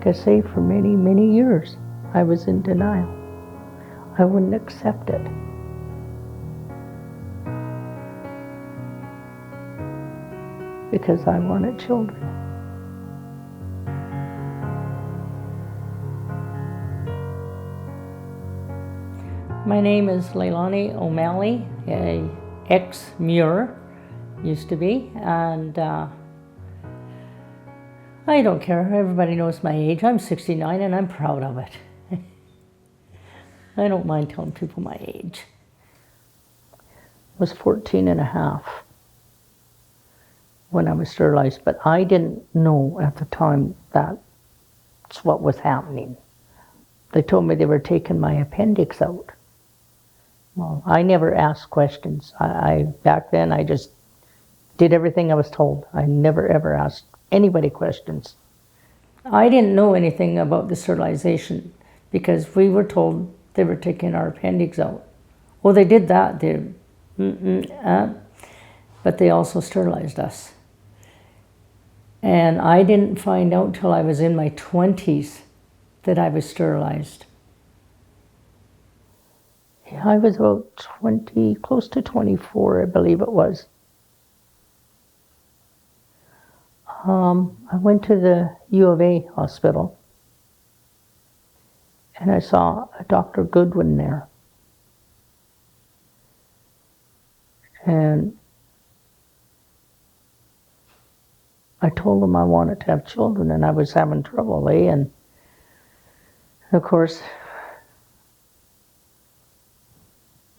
Like I say, for many, many years, I was in denial. I wouldn't accept it. Because I wanted children. My name is Leilani O'Malley, ex-Muir, used to be, and I don't care. Everybody knows my age. I'm 69 and I'm proud of it. I don't mind telling people my age. I was 14 and a half when I was sterilized, but I didn't know at the time that's what was happening. They told me they were taking my appendix out. Well, I never asked questions. Back then, I just did everything I was told. I never ever asked anybody questions. I didn't know anything about the sterilization because we were told they were taking our appendix out. Well, they did that. But they also sterilized us. And I didn't find out till I was in my 20s that I was sterilized. Yeah, I was about 20, close to 24, I believe it was. I went to the U of A hospital and I saw a Dr. Goodwin there. And I told him I wanted to have children and I was having trouble, And of course,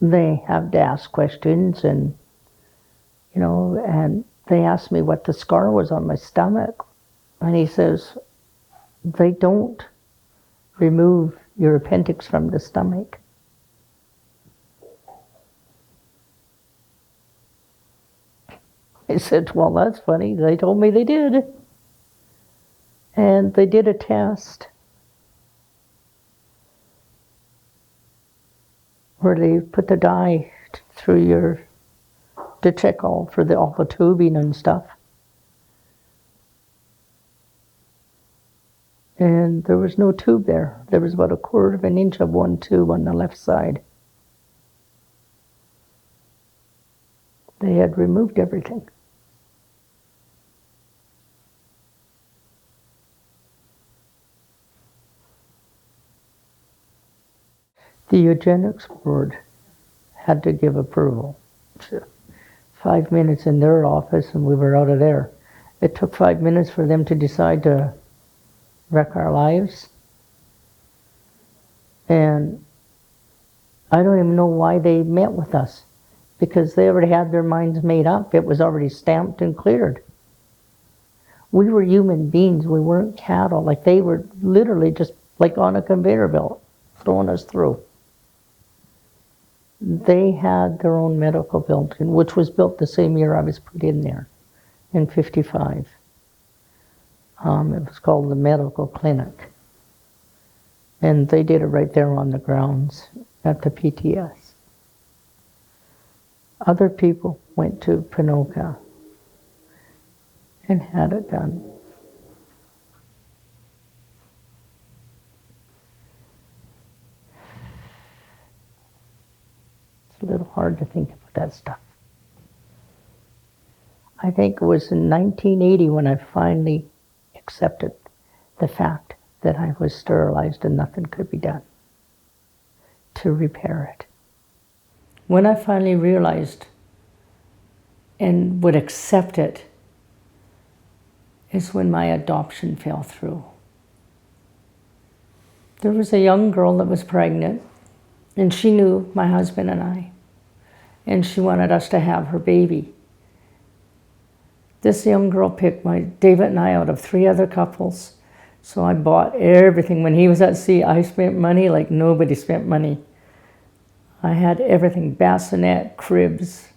they have to ask questions and, and they asked me what the scar was on my stomach. And he says, they don't remove your appendix from the stomach. I said, well, that's funny. They told me they did. And they did a test where they put the dye through to check all the tubing and stuff. And there was no tube there. There was about 1/4 of an inch of one tube on the left side. They had removed everything. The eugenics board had to give approval. 5 minutes in their office and we were out of there. It took 5 minutes for them to decide to wreck our lives. And I don't even know why they met with us, because they already had their minds made up. It was already stamped and cleared. We were human beings. We weren't cattle. Like, they were literally just like on a conveyor belt, throwing us through. They had their own medical building, which was built the same year I was put in there, in 55. It was called the Medical Clinic. And they did it right there on the grounds at the PTS. Other people went to Pinoca and had it done. It's a little hard to think about that stuff. I think it was in 1980 when I finally accepted the fact that I was sterilized and nothing could be done to repair it. When I finally realized and would accept it is when my adoption fell through. There was a young girl that was pregnant, and she knew my husband and I, and she wanted us to have her baby. This young girl picked David and I out of 3 other couples. So I bought everything. When he was at sea, I spent money like nobody spent money. I had everything, bassinet, cribs,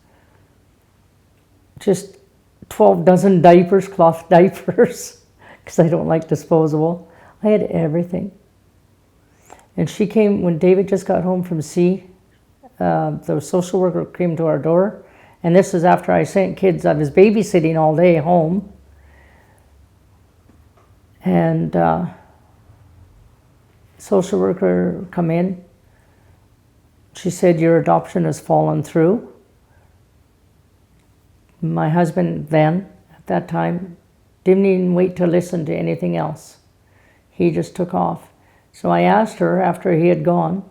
just 12 dozen diapers, cloth diapers, because I don't like disposable. I had everything. And she came, when David just got home from sea, the social worker came to our door. And this is after I sent kids. I was babysitting all day home. And social worker come in. She said, your adoption has fallen through. My husband then, at that time, didn't even wait to listen to anything else. He just took off. So I asked her after he had gone,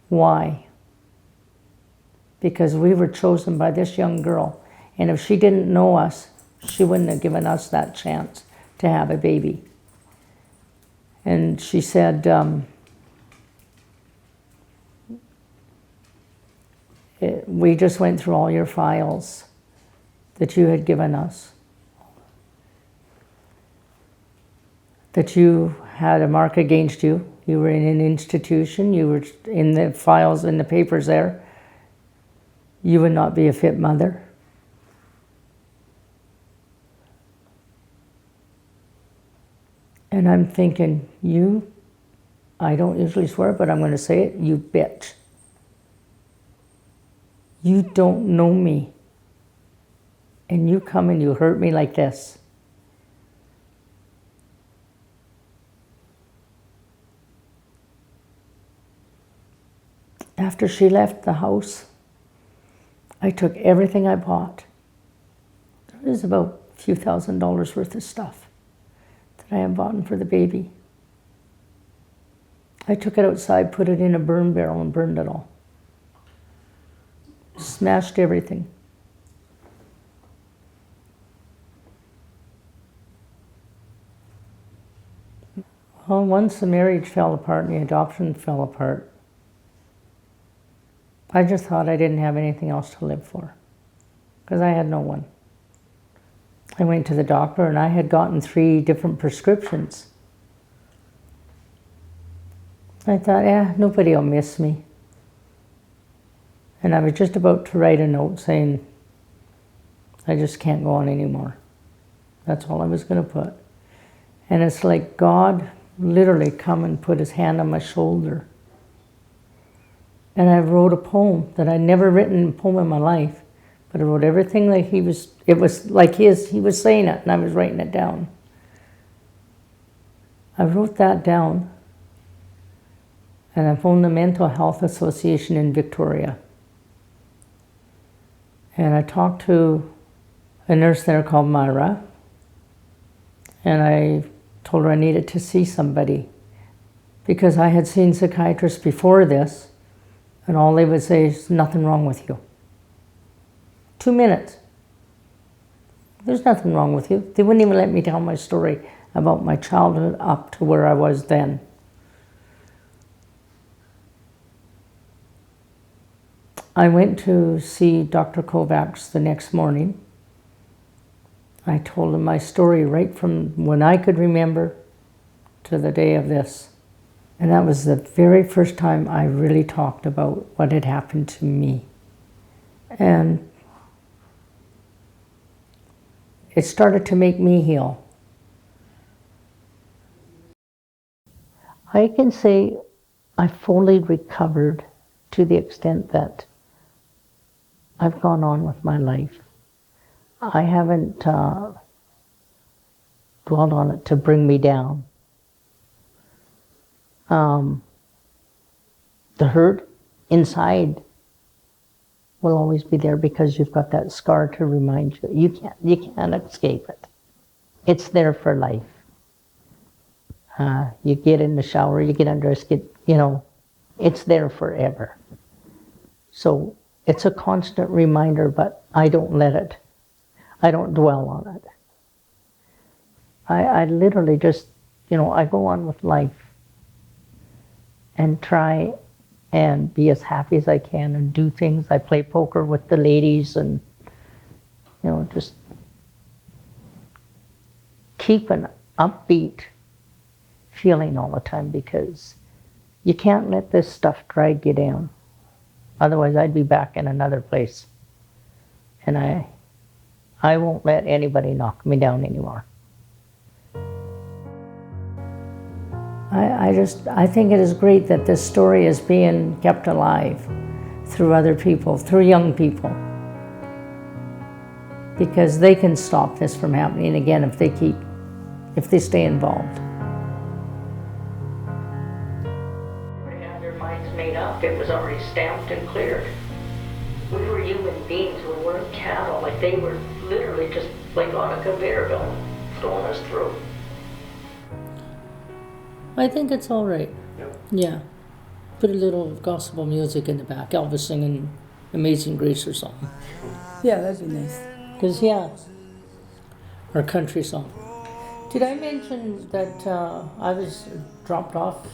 why? Because we were chosen by this young girl. And if she didn't know us, she wouldn't have given us that chance to have a baby. And she said, we just went through all your files that you had given us. That you had a mark against you. You were in an institution. You were in the files, in the papers there. You would not be a fit mother. And I'm thinking, you, I don't usually swear, but I'm going to say it, you bitch. You don't know me. And you come and you hurt me like this. After she left the house, I took everything I bought. There was about a few $1,000s worth of stuff that I had bought for the baby. I took it outside, put it in a burn barrel and burned it all. Smashed everything. Well, once the marriage fell apart and the adoption fell apart, I just thought I didn't have anything else to live for, because I had no one. I went to the doctor and I had gotten 3 different prescriptions. I thought, nobody will miss me. And I was just about to write a note saying, I just can't go on anymore. That's all I was going to put. And it's like God literally come and put his hand on my shoulder. And I wrote a poem that I'd never written a poem in my life, but I wrote everything like he was saying it, and I was writing it down. I wrote that down, and I phoned the Mental Health Association in Victoria. And I talked to a nurse there called Myra, and I told her I needed to see somebody, because I had seen psychiatrists before this, and all they would say is, nothing wrong with you. 2 minutes. There's nothing wrong with you. They wouldn't even let me tell my story about my childhood up to where I was then. I went to see Dr. Kovacs the next morning. I told him my story right from when I could remember to the day of this. And that was the very first time I really talked about what had happened to me. And it started to make me heal. I can say I fully recovered to the extent that I've gone on with my life. I haven't dwelled on it to bring me down. The hurt inside will always be there because you've got that scar to remind you. You can't escape it. It's there for life. You get in the shower, you get undressed, it's there forever. So it's a constant reminder, but I don't dwell on it. I literally just, I go on with life and try and be as happy as I can and do things. I play poker with the ladies and, just keep an upbeat feeling all the time, because you can't let this stuff drag you down. Otherwise, I'd be back in another place. And I won't let anybody knock me down anymore. I think it is great that this story is being kept alive through other people, through young people, because they can stop this from happening again if they stay involved. made up. It was already stamped and cleared. We were human beings. We weren't cattle. Like they were literally just like on a conveyor belt throwing us through. I think it's all right. Yep. Yeah. Put a little gospel music in the back. Elvis singing Amazing Grace or something. Yeah, that'd be nice. Because, yeah. Or a country song. Did I mention that I was dropped off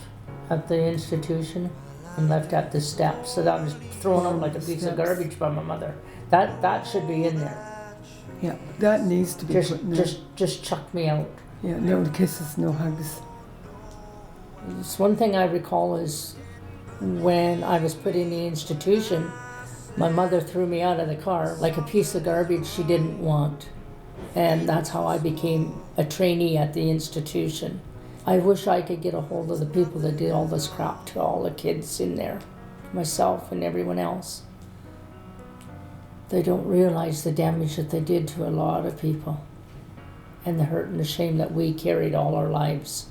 at the institution and left at the steps? So that I was thrown out like a piece of garbage by my mother. That should be in there. Yeah, that needs to be put in there. Just chuck me out. Yeah, no kisses, no hugs. It's one thing I recall is when I was put in the institution, my mother threw me out of the car like a piece of garbage she didn't want. And that's how I became a trainee at the institution. I wish I could get a hold of the people that did all this crap to all the kids in there, myself and everyone else. They don't realize the damage that they did to a lot of people and the hurt and the shame that we carried all our lives.